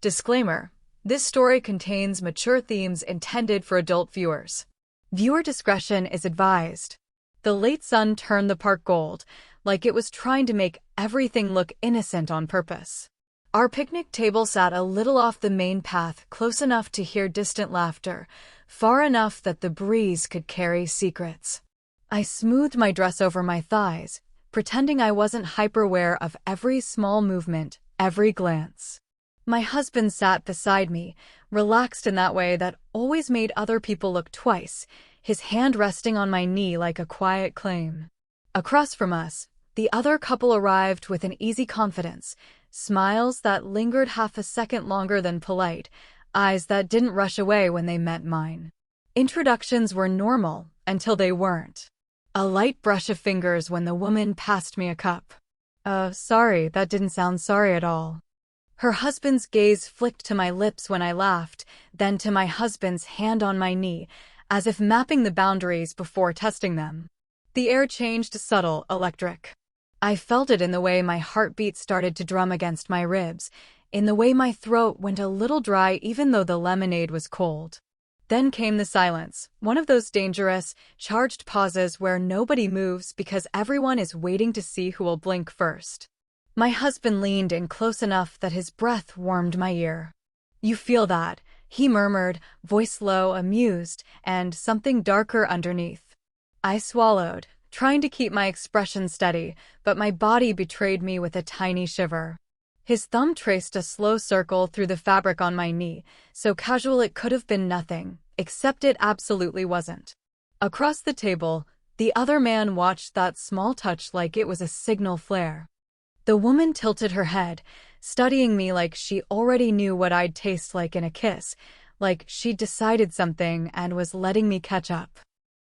Disclaimer: this story contains mature themes intended for adult viewers. Viewer discretion is advised. The late sun turned the park gold, like it was trying to make everything look innocent on purpose. Our picnic table sat a little off the main path, close enough to hear distant laughter, far enough that the breeze could carry secrets. I smoothed my dress over my thighs, pretending I wasn't hyper-aware of every small movement, every glance. My husband sat beside me, relaxed in that way that always made other people look twice, his hand resting on my knee like a quiet claim. Across from us, the other couple arrived with an easy confidence, smiles that lingered half a second longer than polite, eyes that didn't rush away when they met mine. Introductions were normal until they weren't. A light brush of fingers when the woman passed me a cup. Sorry, that didn't sound sorry at all. Her husband's gaze flicked to my lips when I laughed, then to my husband's hand on my knee, as if mapping the boundaries before testing them. The air changed subtle, electric. I felt it in the way my heartbeat started to drum against my ribs, in the way my throat went a little dry even though the lemonade was cold. Then came the silence, one of those dangerous, charged pauses where nobody moves because everyone is waiting to see who will blink first. My husband leaned in close enough that his breath warmed my ear. "You feel that?" he murmured, voice low, amused, and something darker underneath. I swallowed, trying to keep my expression steady, but my body betrayed me with a tiny shiver. His thumb traced a slow circle through the fabric on my knee, so casual it could have been nothing, except it absolutely wasn't. Across the table, the other man watched that small touch like it was a signal flare. The woman tilted her head, studying me like she already knew what I'd taste like in a kiss, like she'd decided something and was letting me catch up.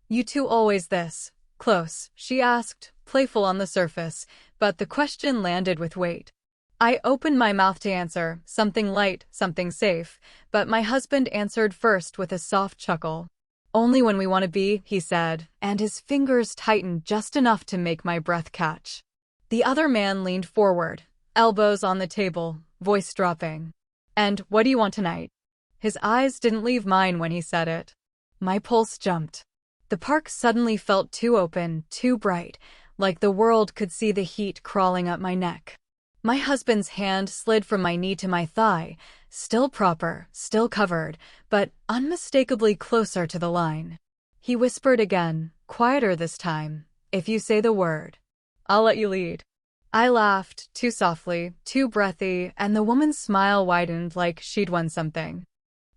"You two always this close?" she asked, playful on the surface, but the question landed with weight. I opened my mouth to answer, something light, something safe, but my husband answered first with a soft chuckle. "Only when we want to be," he said, and his fingers tightened just enough to make my breath catch. The other man leaned forward, elbows on the table, voice dropping. "And what do you want tonight?" His eyes didn't leave mine when he said it. My pulse jumped. The park suddenly felt too open, too bright, like the world could see the heat crawling up my neck. My husband's hand slid from my knee to my thigh, still proper, still covered, but unmistakably closer to the line. He whispered again, quieter this time, "If you say the word, I'll let you lead." I laughed, too softly, too breathy, and the woman's smile widened like she'd won something.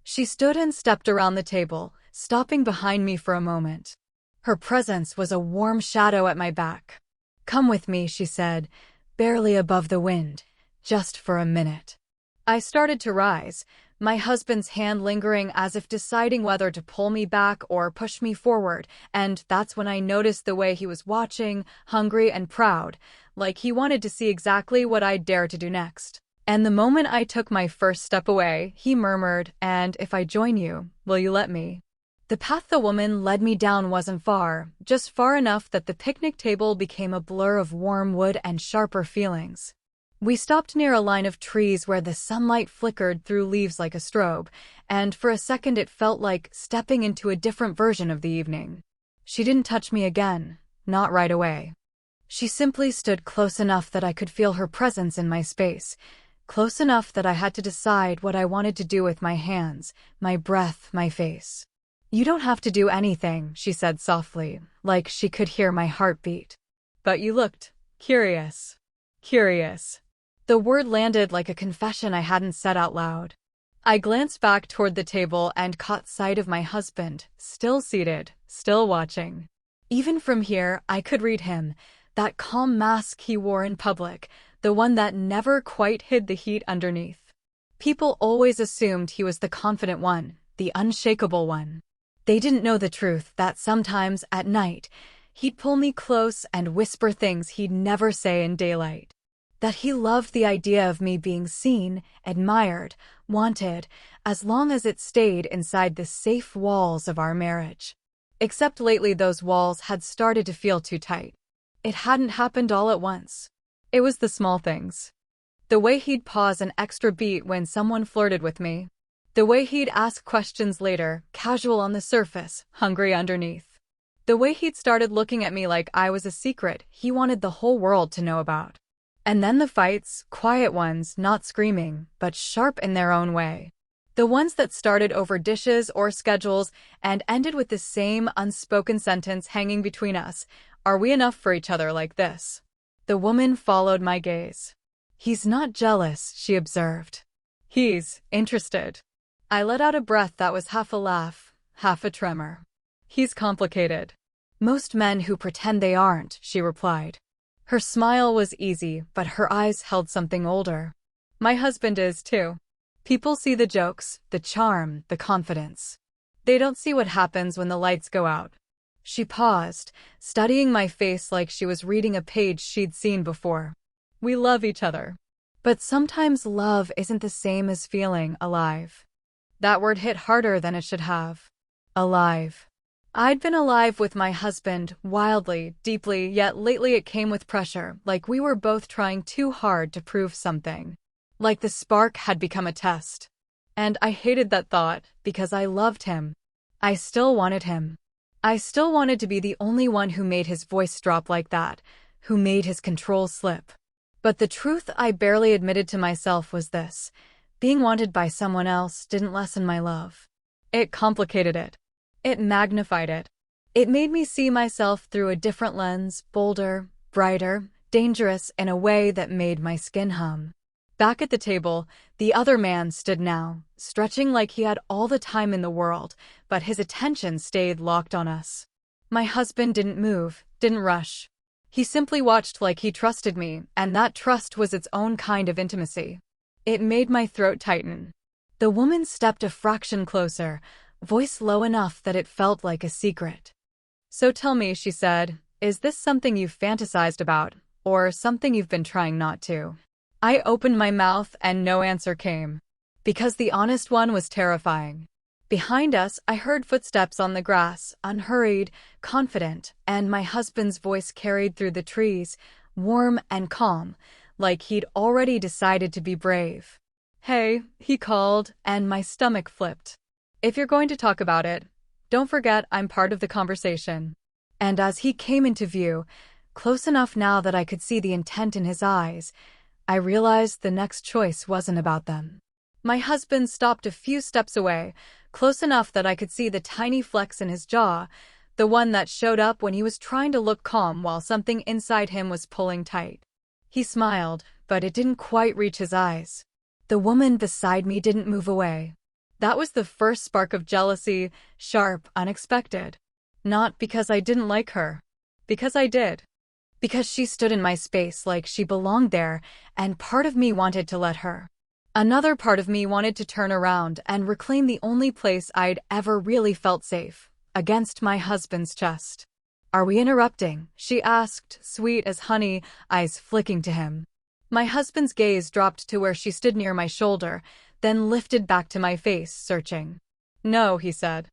She stood and stepped around the table, stopping behind me for a moment. Her presence was a warm shadow at my back. "Come with me," she said, barely above the wind, "just for a minute." I started to rise, my husband's hand lingering as if deciding whether to pull me back or push me forward, and that's when I noticed the way he was watching, hungry and proud, like he wanted to see exactly what I'd dare to do next. And the moment I took my first step away, he murmured, "And if I join you, will you let me?" The path the woman led me down wasn't far, just far enough that the picnic table became a blur of warm wood and sharper feelings. We stopped near a line of trees where the sunlight flickered through leaves like a strobe, and for a second it felt like stepping into a different version of the evening. She didn't touch me again, not right away. She simply stood close enough that I could feel her presence in my space, close enough that I had to decide what I wanted to do with my hands, my breath, my face. "You don't have to do anything," she said softly, like she could hear my heartbeat. "But you looked curious." Curious. The word landed like a confession I hadn't said out loud. I glanced back toward the table and caught sight of my husband, still seated, still watching. Even from here, I could read him, that calm mask he wore in public, the one that never quite hid the heat underneath. People always assumed he was the confident one, the unshakable one. They didn't know the truth that sometimes, at night, he'd pull me close and whisper things he'd never say in daylight. That he loved the idea of me being seen, admired, wanted, as long as it stayed inside the safe walls of our marriage. Except lately those walls had started to feel too tight. It hadn't happened all at once. It was the small things. The way he'd pause an extra beat when someone flirted with me. The way he'd ask questions later, casual on the surface, hungry underneath. The way he'd started looking at me like I was a secret he wanted the whole world to know about. And then the fights, quiet ones, not screaming, but sharp in their own way. The ones that started over dishes or schedules and ended with the same unspoken sentence hanging between us. Are we enough for each other like this? The woman followed my gaze. He's not jealous, she observed. He's interested. I let out a breath that was half a laugh, half a tremor. He's complicated. Most men who pretend they aren't, she replied. Her smile was easy, but her eyes held something older. My husband is, too. People see the jokes, the charm, the confidence. They don't see what happens when the lights go out. She paused, studying my face like she was reading a page she'd seen before. We love each other. But sometimes love isn't the same as feeling alive. That word hit harder than it should have. Alive. I'd been alive with my husband, wildly, deeply, yet lately it came with pressure, like we were both trying too hard to prove something. Like the spark had become a test. And I hated that thought, because I loved him. I still wanted him. I still wanted to be the only one who made his voice drop like that, who made his control slip. But the truth I barely admitted to myself was this. Being wanted by someone else didn't lessen my love. It complicated it. It magnified it. It made me see myself through a different lens, bolder, brighter, dangerous in a way that made my skin hum. Back at the table, the other man stood now, stretching like he had all the time in the world, but his attention stayed locked on us. My husband didn't move, didn't rush. He simply watched like he trusted me, and that trust was its own kind of intimacy. It made my throat tighten. The woman stepped a fraction closer, voice low enough that it felt like a secret. So tell me, she said, is this something you've fantasized about, or something you've been trying not to? I opened my mouth and no answer came. Because the honest one was terrifying. Behind us, I heard footsteps on the grass, unhurried, confident, and my husband's voice carried through the trees, warm and calm, like he'd already decided to be brave. Hey, he called, and my stomach flipped. If you're going to talk about it, don't forget I'm part of the conversation. And as he came into view, close enough now that I could see the intent in his eyes, I realized the next choice wasn't about them. My husband stopped a few steps away, close enough that I could see the tiny flex in his jaw, the one that showed up when he was trying to look calm while something inside him was pulling tight. He smiled, but it didn't quite reach his eyes. The woman beside me didn't move away. That was the first spark of jealousy, sharp, unexpected. Not because I didn't like her. Because I did. Because she stood in my space like she belonged there, and part of me wanted to let her. Another part of me wanted to turn around and reclaim the only place I'd ever really felt safe, against my husband's chest. Are we interrupting? She asked, sweet as honey, eyes flicking to him. My husband's gaze dropped to where she stood near my shoulder, then lifted back to my face, searching. No, he said.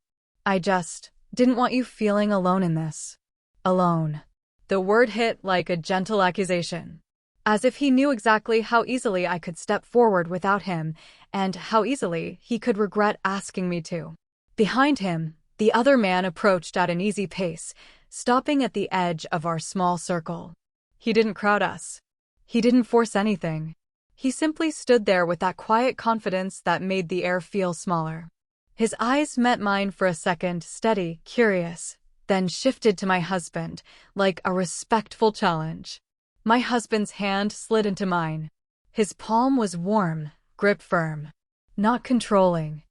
I just didn't want you feeling alone in this. Alone. The word hit like a gentle accusation. As if he knew exactly how easily I could step forward without him, and how easily he could regret asking me to. Behind him, the other man approached at an easy pace, stopping at the edge of our small circle. He didn't crowd us. He didn't force anything. He simply stood there with that quiet confidence that made the air feel smaller. His eyes met mine for a second, steady, curious, then shifted to my husband, like a respectful challenge. My husband's hand slid into mine. His palm was warm, grip firm. Not controlling.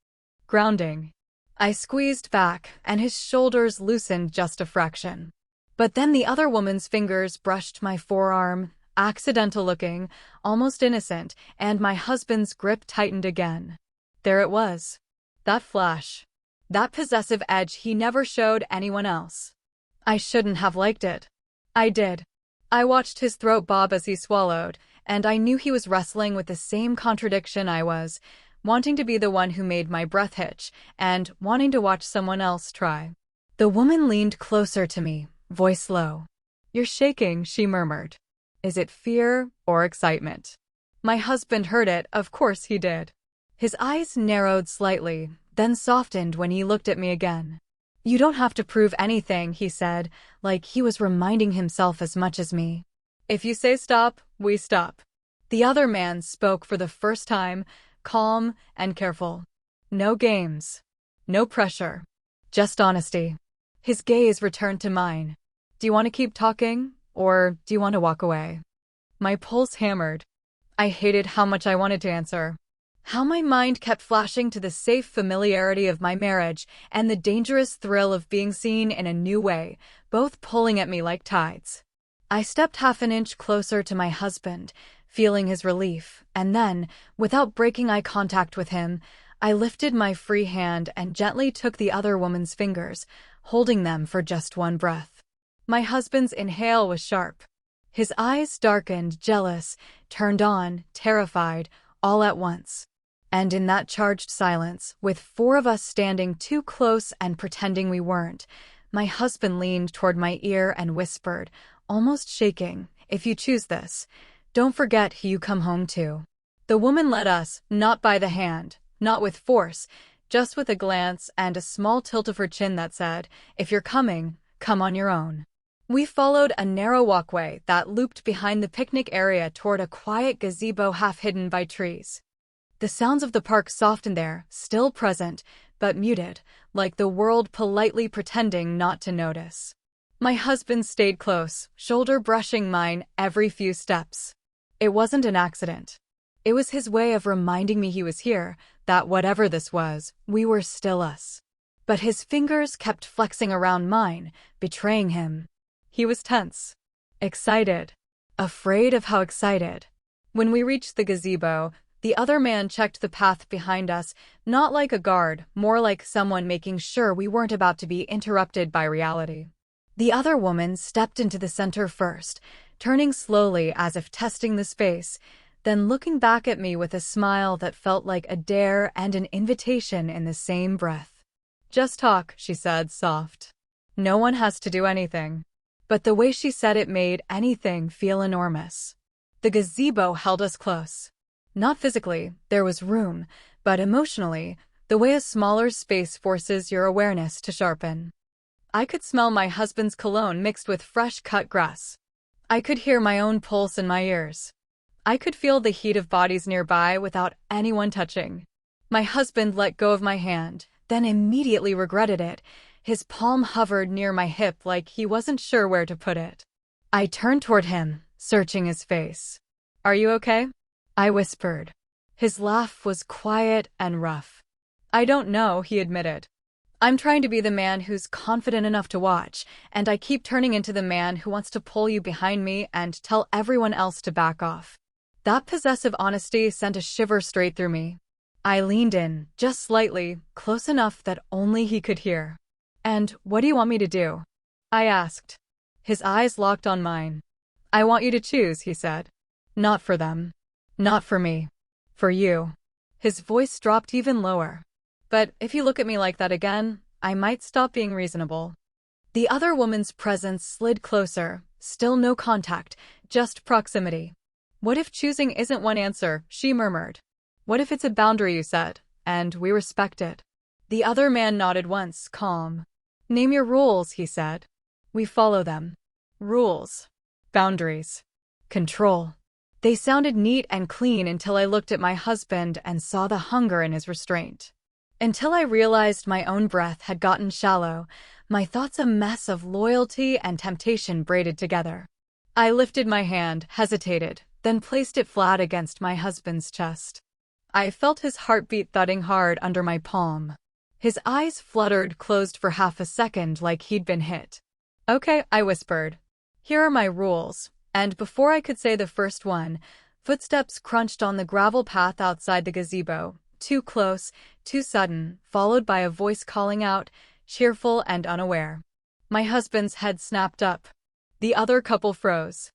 Grounding. I squeezed back, and his shoulders loosened just a fraction. But then the other woman's fingers brushed my forearm, accidental looking, almost innocent, and my husband's grip tightened again. There it was. That flash. That possessive edge he never showed anyone else. I shouldn't have liked it. I did. I watched his throat bob as he swallowed, and I knew he was wrestling with the same contradiction I was, wanting to be the one who made my breath hitch, and wanting to watch someone else try. The woman leaned closer to me, voice low. You're shaking, she murmured. Is it fear or excitement? My husband heard it, of course he did. His eyes narrowed slightly, then softened when he looked at me again. You don't have to prove anything, he said, like he was reminding himself as much as me. If you say stop, we stop. The other man spoke for the first time, calm and careful. No games. No pressure. Just honesty. His gaze returned to mine. Do you want to keep talking, or do you want to walk away? My pulse hammered. I hated how much I wanted to answer. How my mind kept flashing to the safe familiarity of my marriage and the dangerous thrill of being seen in a new way, both pulling at me like tides. I stepped half an inch closer to my husband, feeling his relief, and then, without breaking eye contact with him, I lifted my free hand and gently took the other woman's fingers, holding them for just one breath. My husband's inhale was sharp. His eyes darkened, jealous, turned on, terrified, all at once. And in that charged silence, with four of us standing too close and pretending we weren't, my husband leaned toward my ear and whispered, almost shaking, if you choose this, don't forget who you come home to. The woman led us, not by the hand, not with force, just with a glance and a small tilt of her chin that said, if you're coming, come on your own. We followed a narrow walkway that looped behind the picnic area toward a quiet gazebo half hidden by trees. The sounds of the park softened there, still present, but muted, like the world politely pretending not to notice. My husband stayed close, shoulder brushing mine every few steps. It wasn't an accident. It was his way of reminding me he was here, that whatever this was, we were still us. But his fingers kept flexing around mine, betraying him. He was tense, excited, afraid of how excited. When we reached the gazebo, the other man checked the path behind us, not like a guard, more like someone making sure we weren't about to be interrupted by reality. The other woman stepped into the center first, turning slowly as if testing the space, then looking back at me with a smile that felt like a dare and an invitation in the same breath. Just talk, she said, soft. No one has to do anything. But the way she said it made anything feel enormous. The gazebo held us close. Not physically, there was room, but emotionally, the way a smaller space forces your awareness to sharpen. I could smell my husband's cologne mixed with fresh cut grass. I could hear my own pulse in my ears. I could feel the heat of bodies nearby without anyone touching. My husband let go of my hand, then immediately regretted it. His palm hovered near my hip like he wasn't sure where to put it. I turned toward him, searching his face. Are you okay? I whispered. His laugh was quiet and rough. I don't know, he admitted. I'm trying to be the man who's confident enough to watch, and I keep turning into the man who wants to pull you behind me and tell everyone else to back off. That possessive honesty sent a shiver straight through me. I leaned in, just slightly, close enough that only he could hear. And what do you want me to do? I asked. His eyes locked on mine. I want you to choose, he said. Not for them. Not for me. For you. His voice dropped even lower. But if you look at me like that again, I might stop being reasonable. The other woman's presence slid closer, still no contact, just proximity. What if choosing isn't one answer, she murmured. What if it's a boundary you set, and we respect it? The other man nodded once, calm. Name your rules, he said. We follow them. Rules. Boundaries. Control. They sounded neat and clean until I looked at my husband and saw the hunger in his restraint. Until I realized my own breath had gotten shallow, my thoughts a mess of loyalty and temptation braided together. I lifted my hand, hesitated, then placed it flat against my husband's chest. I felt his heartbeat thudding hard under my palm. His eyes fluttered closed for half a second like he'd been hit. Okay, I whispered. Here are my rules. And before I could say the first one, footsteps crunched on the gravel path outside the gazebo, too close, too sudden, followed by a voice calling out, cheerful and unaware. My husband's head snapped up. The other couple froze.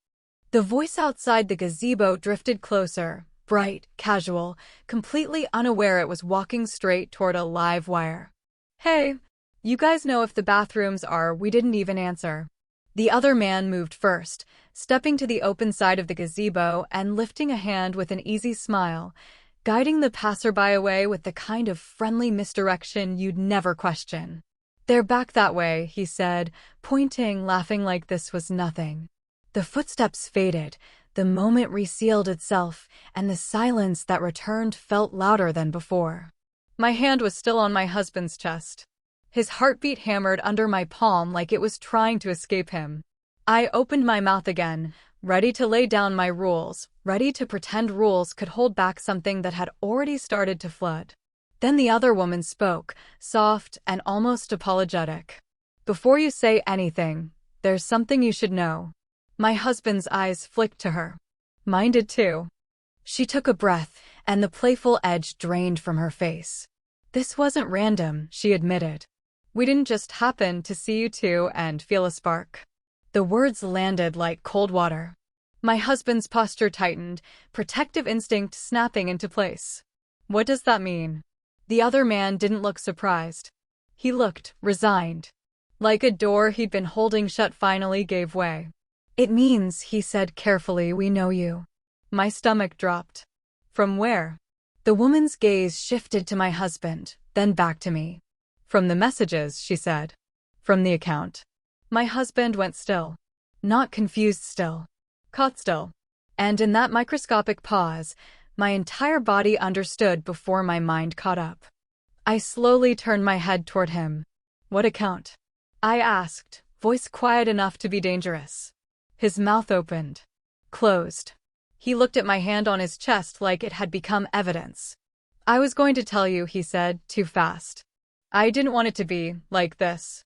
The voice outside the gazebo drifted closer, bright, casual, completely unaware it was walking straight toward a live wire. Hey, you guys know if the bathrooms are, we didn't even answer. The other man moved first, stepping to the open side of the gazebo and lifting a hand with an easy smile, guiding the passerby away with the kind of friendly misdirection you'd never question. "They're back that way," he said, pointing, laughing like this was nothing. The footsteps faded, the moment resealed itself, and the silence that returned felt louder than before. My hand was still on my husband's chest. His heartbeat hammered under my palm like it was trying to escape him. I opened my mouth again, ready to lay down my rules, ready to pretend rules could hold back something that had already started to flood. Then the other woman spoke, soft and almost apologetic. "Before you say anything, there's something you should know." My husband's eyes flicked to her. Mine did too. She took a breath, and the playful edge drained from her face. "This wasn't random," she admitted. "We didn't just happen to see you two and feel a spark." The words landed like cold water. My husband's posture tightened, protective instinct snapping into place. "What does that mean?" The other man didn't look surprised. He looked resigned. Like a door he'd been holding shut finally gave way. "It means," he said carefully, "we know you." My stomach dropped. "From where?" The woman's gaze shifted to my husband, then back to me. "From the messages," she said. "From the account." My husband went still. Not confused still. Caught still. And in that microscopic pause, my entire body understood before my mind caught up. I slowly turned my head toward him. "What account?" I asked, voice quiet enough to be dangerous. His mouth opened. Closed. He looked at my hand on his chest like it had become evidence. "I was going to tell you," he said, too fast. "I didn't want it to be like this."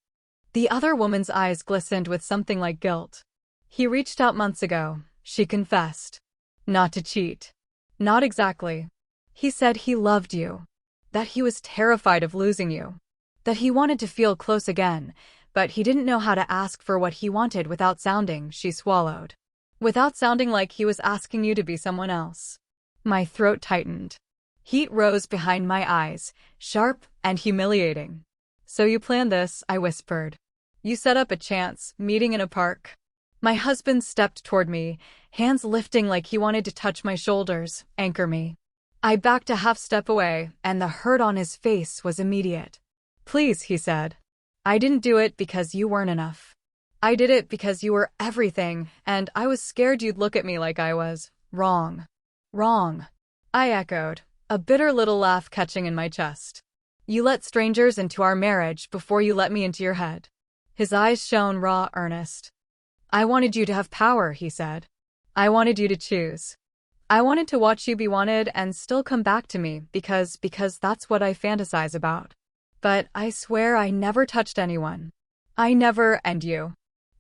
The other woman's eyes glistened with something like guilt. "He reached out months ago," she confessed. "Not to cheat." "Not exactly. He said he loved you. That he was terrified of losing you. That he wanted to feel close again, but he didn't know how to ask for what he wanted without sounding," she swallowed. "Without sounding like he was asking you to be someone else." My throat tightened. Heat rose behind my eyes, sharp and humiliating. "So you planned this," I whispered. "You set up a chance meeting in a park." My husband stepped toward me, hands lifting like he wanted to touch my shoulders, anchor me. I backed a half step away, and the hurt on his face was immediate. "Please," he said. "I didn't do it because you weren't enough. I did it because you were everything, and I was scared you'd look at me like I was wrong." "Wrong," I echoed, a bitter little laugh catching in my chest. "You let strangers into our marriage before you let me into your head." His eyes shone raw, earnest. "I wanted you to have power," he said. "I wanted you to choose. I wanted to watch you be wanted and still come back to me because that's what I fantasize about. But I swear I never touched anyone. I never, and you."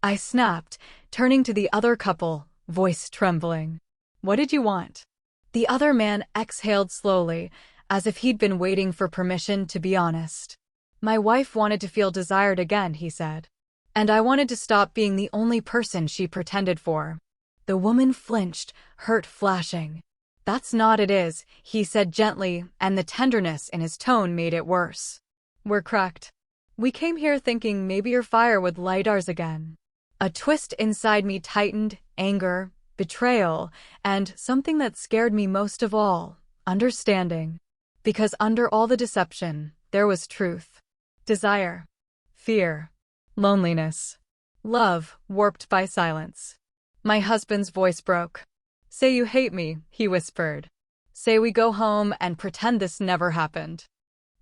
I snapped, turning to the other couple, voice trembling. "What did you want?" The other man exhaled slowly, as if he'd been waiting for permission to be honest. "My wife wanted to feel desired again," he said. "And I wanted to stop being the only person she pretended for." The woman flinched, hurt flashing. "That's not it is," he said gently, and the tenderness in his tone made it worse. "We're cracked. We came here thinking maybe your fire would light ours again." A twist inside me tightened, anger, betrayal, and something that scared me most of all, understanding. Because under all the deception, there was truth. Desire. Fear. Loneliness. Love, warped by silence. My husband's voice broke. "Say you hate me," he whispered. "Say we go home and pretend this never happened."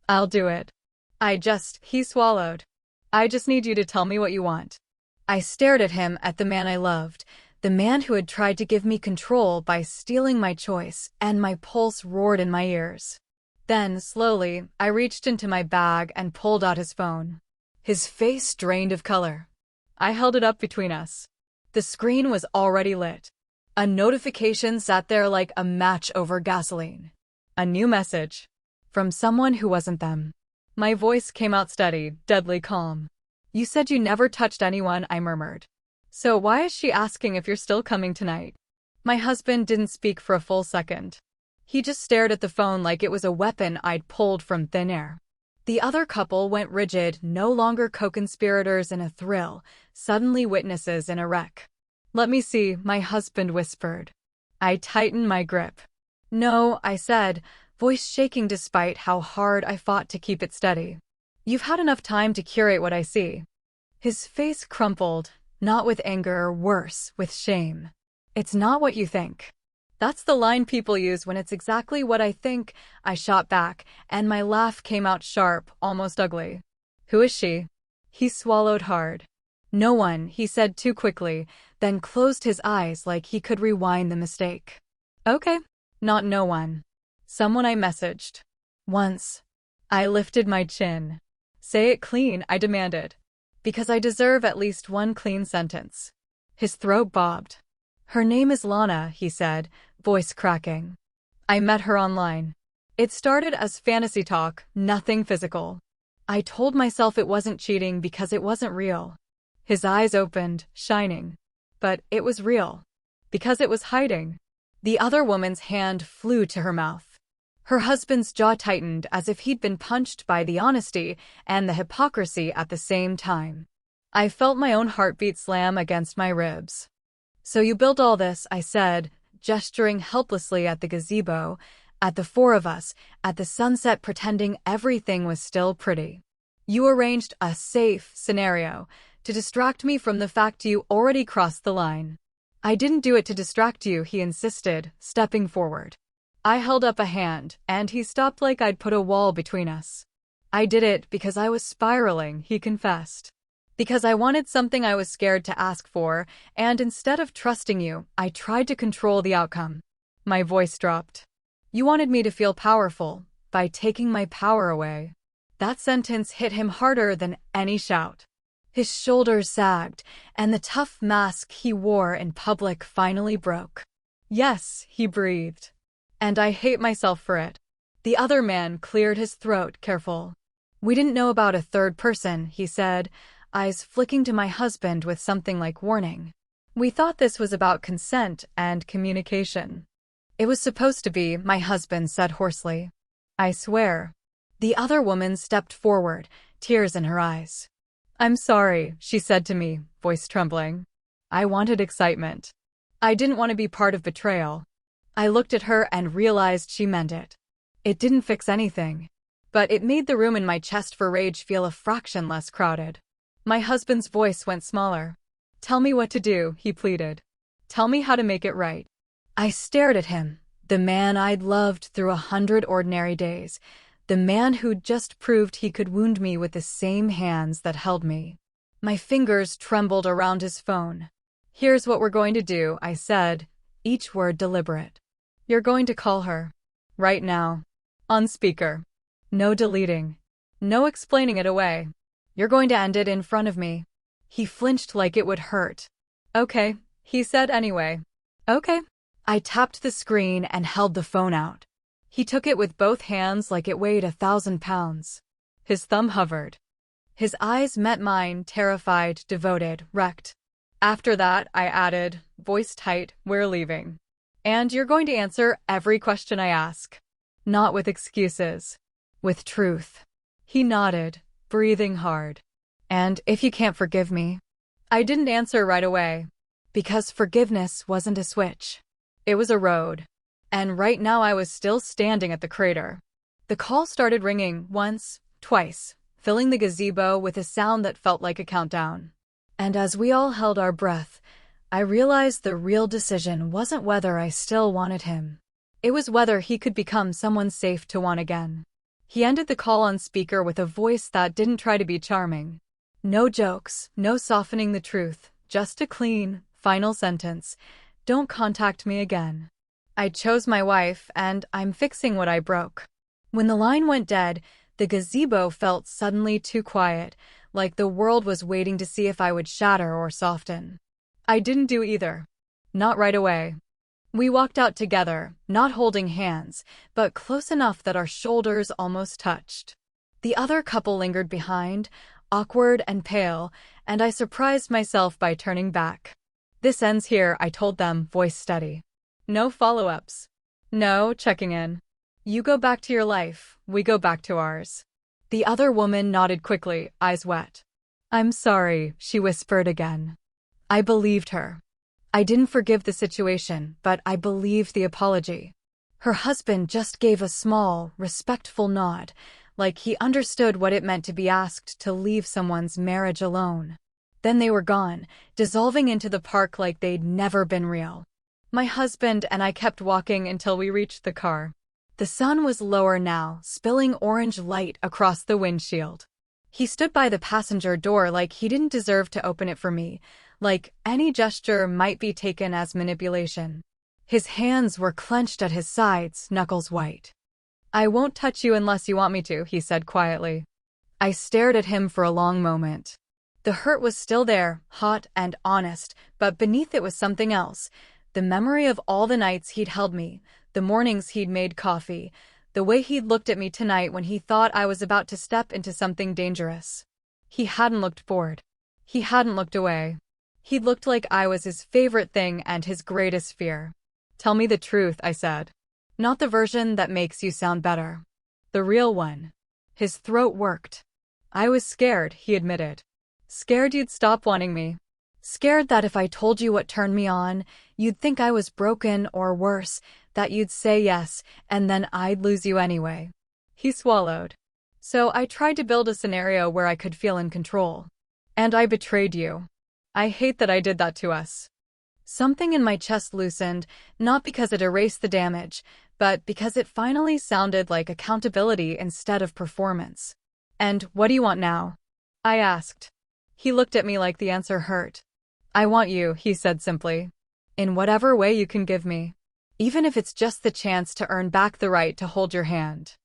"I'll do it." He swallowed. "I just need you to tell me what you want." I stared at him, at the man I loved, the man who had tried to give me control by stealing my choice, and my pulse roared in my ears. Then, slowly, I reached into my bag and pulled out his phone. His face drained of color. I held it up between us. The screen was already lit. A notification sat there like a match over gasoline. A new message. From someone who wasn't them. My voice came out steady, deadly calm. "You said you never touched anyone," I murmured. "So why is she asking if you're still coming tonight?" My husband didn't speak for a full second. He just stared at the phone like it was a weapon I'd pulled from thin air. The other couple went rigid, no longer co-conspirators in a thrill, suddenly witnesses in a wreck. "Let me see," my husband whispered. I tightened my grip. "No," I said, voice shaking despite how hard I fought to keep it steady. "You've had enough time to curate what I see." His face crumpled, not with anger, worse, with shame. "It's not what you think." "That's the line people use when it's exactly what I think," I shot back, and my laugh came out sharp, almost ugly. "Who is she?" He swallowed hard. "No one," he said too quickly, then closed his eyes like he could rewind the mistake. "Okay. Not no one. Someone I messaged. Once." I lifted my chin. "Say it clean," I demanded. "Because I deserve at least one clean sentence." His throat bobbed. "Her name is Lana," he said, voice cracking. "I met her online. It started as fantasy talk, nothing physical. I told myself it wasn't cheating because it wasn't real." His eyes opened, shining. "But it was real. Because it was hiding." The other woman's hand flew to her mouth. Her husband's jaw tightened as if he'd been punched by the honesty and the hypocrisy at the same time. I felt my own heartbeat slam against my ribs. "So you built all this," I said, gesturing helplessly at the gazebo, at the four of us, at the sunset, pretending everything was still pretty. "You arranged a safe scenario to distract me from the fact you already crossed the line." "I didn't do it to distract you," he insisted, stepping forward. I held up a hand, and he stopped like I'd put a wall between us. "I did it because I was spiraling," he confessed. "Because I wanted something I was scared to ask for, and instead of trusting you, I tried to control the outcome." My voice dropped. "You wanted me to feel powerful, by taking my power away." That sentence hit him harder than any shout. His shoulders sagged, and the tough mask he wore in public finally broke. "Yes," he breathed. "And I hate myself for it." The other man cleared his throat, careful. "We didn't know about a third person," he said, eyes flicking to my husband with something like warning. "We thought this was about consent and communication." "It was supposed to be," my husband said hoarsely. "I swear." The other woman stepped forward, tears in her eyes. "I'm sorry," she said to me, voice trembling. "I wanted excitement. I didn't want to be part of betrayal." I looked at her and realized she meant it. It didn't fix anything, but it made the room in my chest for rage feel a fraction less crowded. My husband's voice went smaller. "Tell me what to do," he pleaded. "Tell me how to make it right." I stared at him, the man I'd loved through 100 ordinary days, the man who'd just proved he could wound me with the same hands that held me. My fingers trembled around his phone. "Here's what we're going to do," I said, each word deliberate. "You're going to call her. Right now. On speaker. No deleting. No explaining it away. You're going to end it in front of me." He flinched like it would hurt. "Okay," he said anyway. "Okay." I tapped the screen and held the phone out. He took it with both hands like it weighed 1,000 pounds. His thumb hovered. His eyes met mine, terrified, devoted, wrecked. "After that," I added, voice tight, "we're leaving. And you're going to answer every question I ask. Not with excuses. With truth." He nodded, breathing hard. "And if you can't forgive me?" I didn't answer right away. Because forgiveness wasn't a switch. It was a road. And right now I was still standing at the crater. The call started ringing once, twice, filling the gazebo with a sound that felt like a countdown. And as we all held our breath, I realized the real decision wasn't whether I still wanted him. It was whether he could become someone safe to want again. He ended the call on speaker with a voice that didn't try to be charming. No jokes, no softening the truth, just a clean, final sentence. "Don't contact me again. I chose my wife, and I'm fixing what I broke." When the line went dead, the gazebo felt suddenly too quiet, like the world was waiting to see if I would shatter or soften. I didn't do either. Not right away. We walked out together, not holding hands, but close enough that our shoulders almost touched. The other couple lingered behind, awkward and pale, and I surprised myself by turning back. "This ends here," I told them, voice steady. "No follow-ups. No checking in. You go back to your life, we go back to ours." The other woman nodded quickly, eyes wet. "I'm sorry," she whispered again. I believed her. I didn't forgive the situation, but I believed the apology. Her husband just gave a small, respectful nod, like he understood what it meant to be asked to leave someone's marriage alone. Then they were gone, dissolving into the park like they'd never been real. My husband and I kept walking until we reached the car. The sun was lower now, spilling orange light across the windshield. He stood by the passenger door like he didn't deserve to open it for me, like any gesture might be taken as manipulation. His hands were clenched at his sides, knuckles white. "I won't touch you unless you want me to," he said quietly. I stared at him for a long moment. The hurt was still there, hot and honest, but beneath it was something else. The memory of all the nights he'd held me, the mornings he'd made coffee, the way he'd looked at me tonight when he thought I was about to step into something dangerous. He hadn't looked bored. He hadn't looked away. He looked like I was his favorite thing and his greatest fear. "Tell me the truth," I said. "Not the version that makes you sound better. The real one." His throat worked. "I was scared," he admitted. "Scared you'd stop wanting me. Scared that if I told you what turned me on, you'd think I was broken or worse, that you'd say yes, and then I'd lose you anyway." He swallowed. "So I tried to build a scenario where I could feel in control. And I betrayed you. I hate that I did that to us." Something in my chest loosened, not because it erased the damage, but because it finally sounded like accountability instead of performance. "And what do you want now?" I asked. He looked at me like the answer hurt. "I want you," he said simply. "In whatever way you can give me. Even if it's just the chance to earn back the right to hold your hand."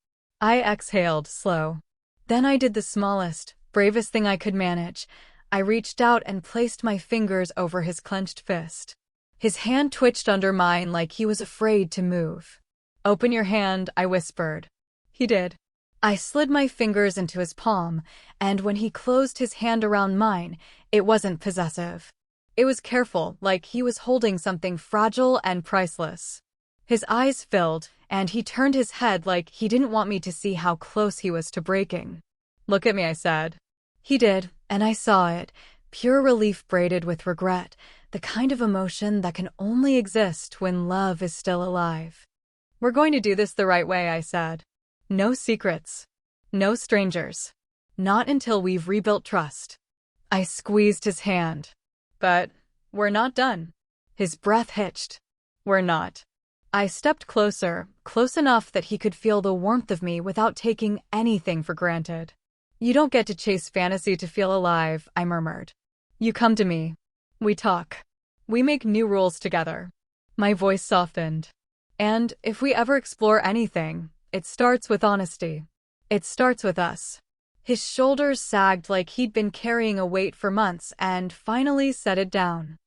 I exhaled, slow. Then I did the smallest, bravest thing I could manage. I reached out and placed my fingers over his clenched fist. His hand twitched under mine like he was afraid to move. "Open your hand," I whispered. He did. I slid my fingers into his palm, and when he closed his hand around mine, it wasn't possessive. It was careful, like he was holding something fragile and priceless. His eyes filled, and he turned his head like he didn't want me to see how close he was to breaking. "Look at me," I said. He did, and I saw it, pure relief braided with regret, the kind of emotion that can only exist when love is still alive. "We're going to do this the right way," I said. "No secrets. No strangers. Not until we've rebuilt trust." I squeezed his hand. "But we're not done." His breath hitched. "We're not." I stepped closer, close enough that he could feel the warmth of me without taking anything for granted. "You don't get to chase fantasy to feel alive," I murmured. "You come to me. We talk. We make new rules together." My voice softened. "And if we ever explore anything, it starts with honesty. It starts with us." His shoulders sagged like he'd been carrying a weight for months and finally set it down.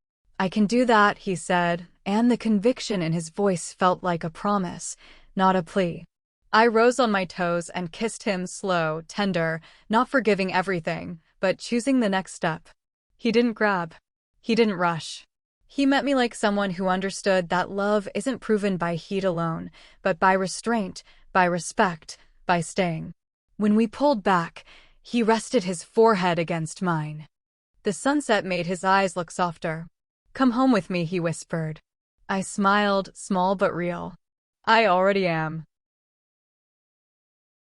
"I can do that," he said, and the conviction in his voice felt like a promise, not a plea. I rose on my toes and kissed him slow, tender, not forgiving everything, but choosing the next step. He didn't grab. He didn't rush. He met me like someone who understood that love isn't proven by heat alone, but by restraint, by respect, by staying. When we pulled back, he rested his forehead against mine. The sunset made his eyes look softer. "Come home with me," he whispered. I smiled, small but real. "I already am."